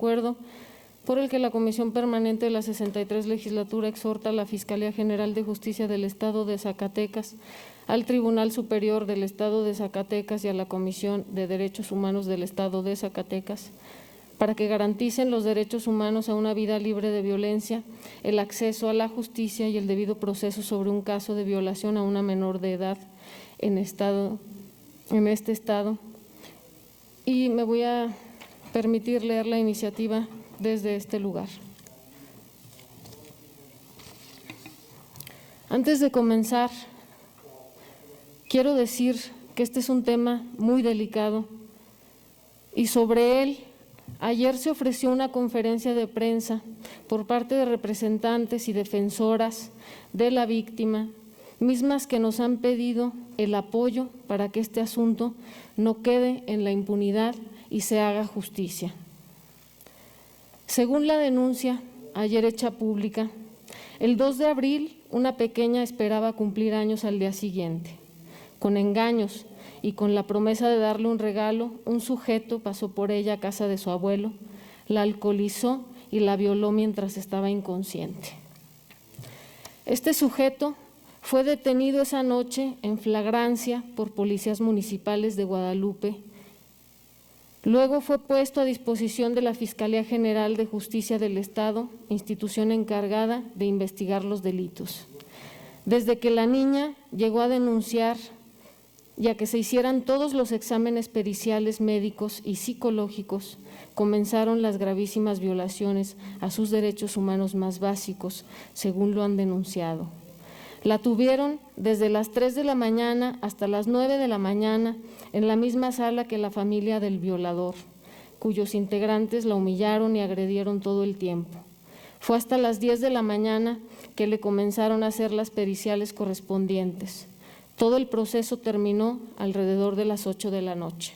acuerdo por el que la Comisión Permanente de la 63 Legislatura exhorta a la Fiscalía General de Justicia del Estado de Zacatecas, al Tribunal Superior del Estado de Zacatecas y a la Comisión de Derechos Humanos del Estado de Zacatecas para que garanticen los derechos humanos a una vida libre de violencia, el acceso a la justicia y el debido proceso sobre un caso de violación a una menor de edad en este estado. Y me voy a permitir leer la iniciativa desde este lugar. Antes de comenzar, quiero decir que este es un tema muy delicado y sobre él ayer se ofreció una conferencia de prensa por parte de representantes y defensoras de la víctima, mismas que nos han pedido el apoyo para que este asunto no quede en la impunidad y se haga justicia. Según la denuncia ayer hecha pública, el 2 de abril una pequeña esperaba cumplir años al día siguiente. Con engaños y con la promesa de darle un regalo, un sujeto pasó por ella a casa de su abuelo, la alcoholizó y la violó mientras estaba inconsciente. Este sujeto fue detenido esa noche en flagrancia por policías municipales de Guadalupe. Luego fue puesto a disposición de la Fiscalía General de Justicia del Estado, institución encargada de investigar los delitos. Desde que la niña llegó a denunciar y a que se hicieran todos los exámenes periciales médicos y psicológicos, comenzaron las gravísimas violaciones a sus derechos humanos más básicos, según lo han denunciado. La tuvieron desde las 3 de la mañana hasta las 9 de la mañana en la misma sala que la familia del violador, cuyos integrantes la humillaron y agredieron todo el tiempo. Fue hasta las 10 de la mañana que le comenzaron a hacer las periciales correspondientes. Todo el proceso terminó alrededor de las 8 de la noche.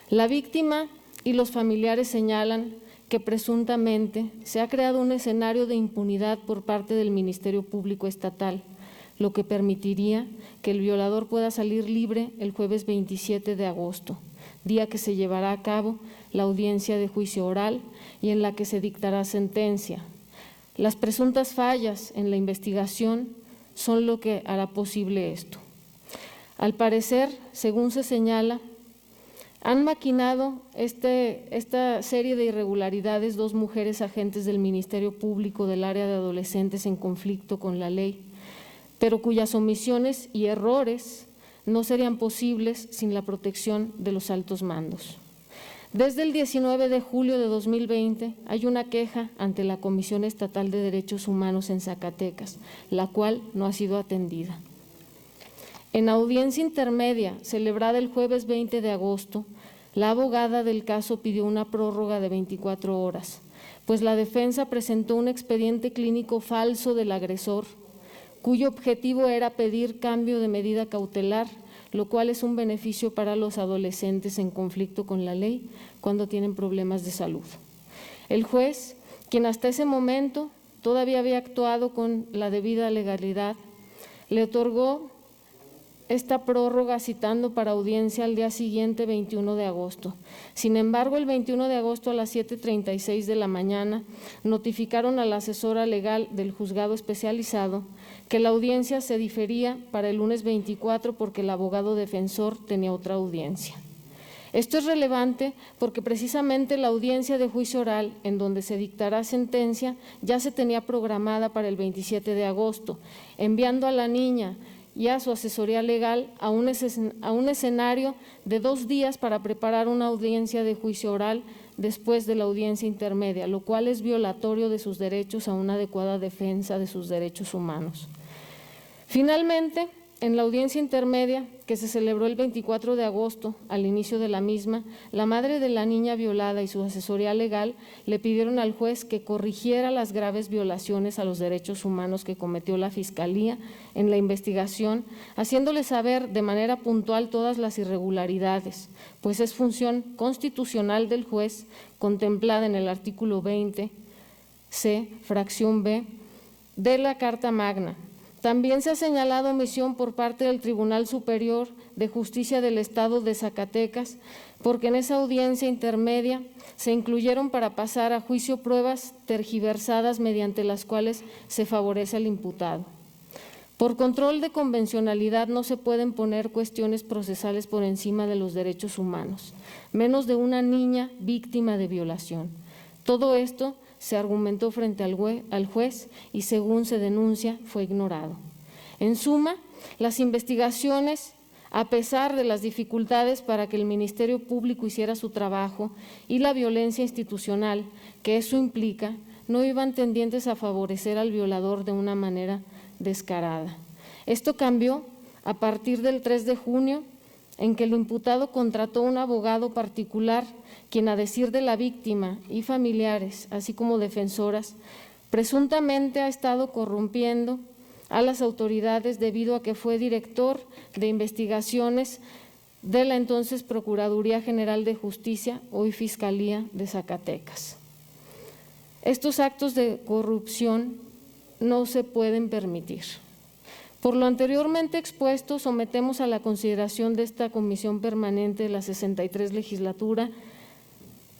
La víctima y los familiares señalan que presuntamente se ha creado un escenario de impunidad por parte del Ministerio Público Estatal, lo que permitiría que el violador pueda salir libre el jueves 27 de agosto, día que se llevará a cabo la audiencia de juicio oral y en la que se dictará sentencia. Las presuntas fallas en la investigación son lo que hará posible esto. Al parecer, según se señala, han maquinado esta serie de irregularidades dos mujeres agentes del Ministerio Público del área de adolescentes en conflicto con la ley, pero cuyas omisiones y errores no serían posibles sin la protección de los altos mandos. Desde el 19 de julio de 2020 hay una queja ante la Comisión Estatal de Derechos Humanos en Zacatecas, la cual no ha sido atendida. En audiencia intermedia, celebrada el jueves 20 de agosto, la abogada del caso pidió una prórroga de 24 horas, pues la defensa presentó un expediente clínico falso del agresor, cuyo objetivo era pedir cambio de medida cautelar, lo cual es un beneficio para los adolescentes en conflicto con la ley cuando tienen problemas de salud. El juez, quien hasta ese momento todavía había actuado con la debida legalidad, le otorgó esta prórroga citando para audiencia al día siguiente, 21 de agosto. Sin embargo, el 21 de agosto a las 7:36 de la mañana notificaron a la asesora legal del juzgado especializado que la audiencia se difería para el lunes 24 porque el abogado defensor tenía otra audiencia. Esto es relevante porque precisamente la audiencia de juicio oral, en donde se dictará sentencia, ya se tenía programada para el 27 de agosto, enviando a la niña y a su asesoría legal a un escenario de 2 días para preparar una audiencia de juicio oral después de la audiencia intermedia, lo cual es violatorio de sus derechos a una adecuada defensa de sus derechos humanos. Finalmente, en la audiencia intermedia, que se celebró el 24 de agosto, al inicio de la misma, la madre de la niña violada y su asesoría legal le pidieron al juez que corrigiera las graves violaciones a los derechos humanos que cometió la Fiscalía en la investigación, haciéndole saber de manera puntual todas las irregularidades, pues es función constitucional del juez, contemplada en el artículo 20, C, fracción B, de la Carta Magna, También se ha señalado omisión por parte del Tribunal Superior de Justicia del Estado de Zacatecas, porque en esa audiencia intermedia se incluyeron para pasar a juicio pruebas tergiversadas mediante las cuales se favorece al imputado. Por control de convencionalidad no se pueden poner cuestiones procesales por encima de los derechos humanos, menos de una niña víctima de violación. Todo esto se argumentó frente al juez y, según se denuncia, fue ignorado. En suma, las investigaciones, a pesar de las dificultades para que el Ministerio Público hiciera su trabajo y la violencia institucional que eso implica, no iban tendientes a favorecer al violador de una manera descarada. Esto cambió a partir del 3 de junio, en que el imputado contrató un abogado particular, quien, a decir de la víctima y familiares, así como defensoras, presuntamente ha estado corrompiendo a las autoridades debido a que fue director de investigaciones de la entonces Procuraduría General de Justicia, hoy Fiscalía de Zacatecas. Estos actos de corrupción no se pueden permitir. Por lo anteriormente expuesto, sometemos a la consideración de esta Comisión Permanente de la 63 Legislatura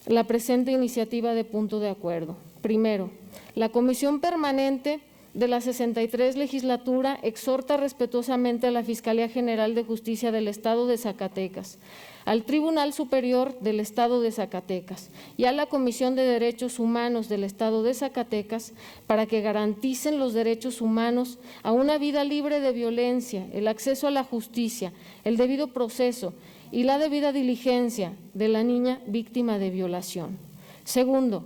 la presente iniciativa de punto de acuerdo. Primero, la Comisión Permanente de la 63 Legislatura exhorta respetuosamente a la Fiscalía General de Justicia del Estado de Zacatecas, al Tribunal Superior del Estado de Zacatecas y a la Comisión de Derechos Humanos del Estado de Zacatecas para que garanticen los derechos humanos a una vida libre de violencia, el acceso a la justicia, el debido proceso y la debida diligencia de la niña víctima de violación. Segundo,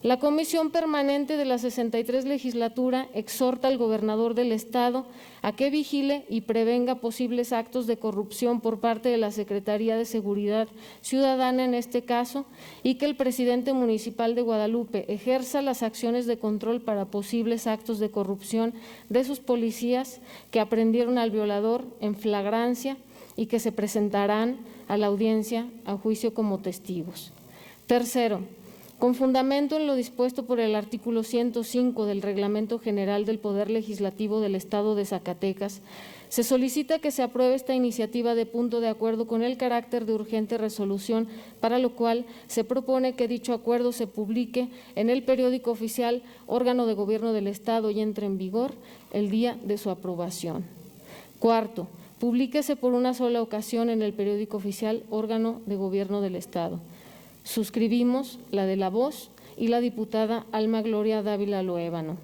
la Comisión Permanente de la 63 Legislatura exhorta al gobernador del Estado a que vigile y prevenga posibles actos de corrupción por parte de la Secretaría de Seguridad Ciudadana en este caso, y que el presidente municipal de Guadalupe ejerza las acciones de control para posibles actos de corrupción de sus policías que aprendieron al violador en flagrancia y que se presentarán a la audiencia a juicio como testigos. Tercero, con fundamento en lo dispuesto por el artículo 105 del Reglamento General del Poder Legislativo del Estado de Zacatecas, se solicita que se apruebe esta iniciativa de punto de acuerdo con el carácter de urgente resolución, para lo cual se propone que dicho acuerdo se publique en el periódico oficial, órgano de gobierno del Estado, y entre en vigor el día de su aprobación. Cuarto, publíquese por una sola ocasión en el periódico oficial, órgano de gobierno del Estado. Suscribimos la de La Voz y la diputada Alma Gloria Dávila Loévano.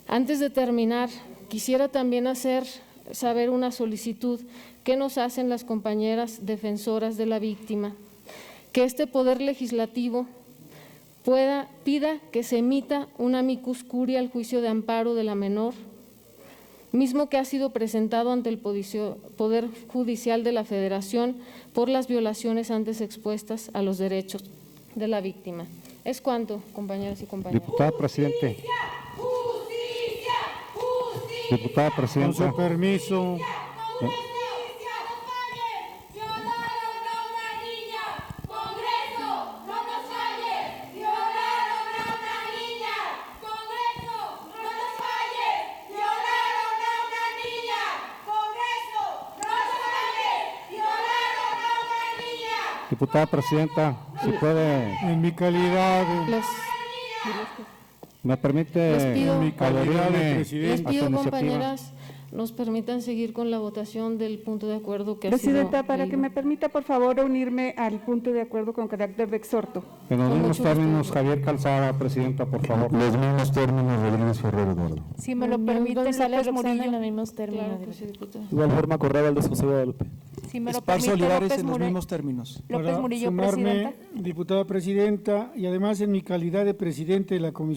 Antes de terminar, quisiera también hacer saber una solicitud que nos hacen las compañeras defensoras de la víctima, que este Poder Legislativo pida que se emita un amicus curiae al juicio de amparo de la menor, mismo que ha sido presentado ante el Poder Judicial de la Federación por las violaciones antes expuestas a los derechos de la víctima. Es cuanto, compañeras y compañeros. Diputada Presidente. ¡Justicia! ¡Justicia! Diputada Presidenta. Con su permiso. Diputada Presidenta, si puede, En mi calidad de, me permite Les pido- en mi calidad de adherirme Les presidente. a su pido, iniciativa. compañeras, nos permitan seguir con la votación del punto de acuerdo que ha sido Presidenta, para que leído. me permita, por favor, unirme al punto de acuerdo con carácter de exhorto. En los Con mismos mucho gusto. términos, Javier Calzada, Presidenta, por favor. Los mismos términos, Rodríguez Ferrer Eduardo. Si me lo Manuel permite, González López Roxana, Murillo. en En los mismos términos. Claro que sí, diputada. Igual forma, Correa Valdés José Guadalupe. Si me lo Esparza permite, Olivares López en los Murillo. mismos términos. López Para Murillo, sumarme, presidenta. diputada presidenta, y además en mi calidad de presidente de la Comisión